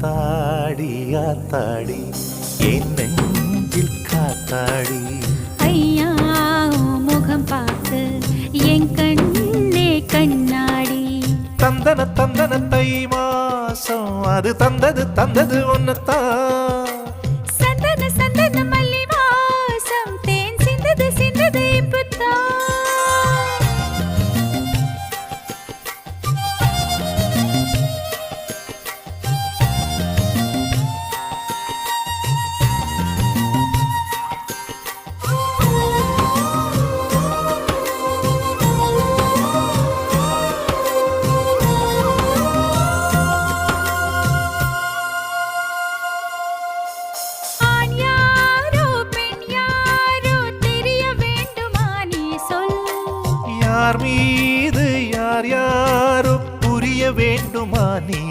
ஆத்தாடி ஆத்தாடி என் நெஞ்சில் காத்தாடி ஐயா உன் முகம் பார்த்து என் கண்ணே கண்ணாடி தந்தன தந்தன தை மாசம் அது தந்தது ஒன்னத்தான் சந்தன சந்தன மல்லி வாசம் தேன் சிந்தது இப்பத்தான் யார் மீது யார் யாரோ புரிய வேண்டுமா நீ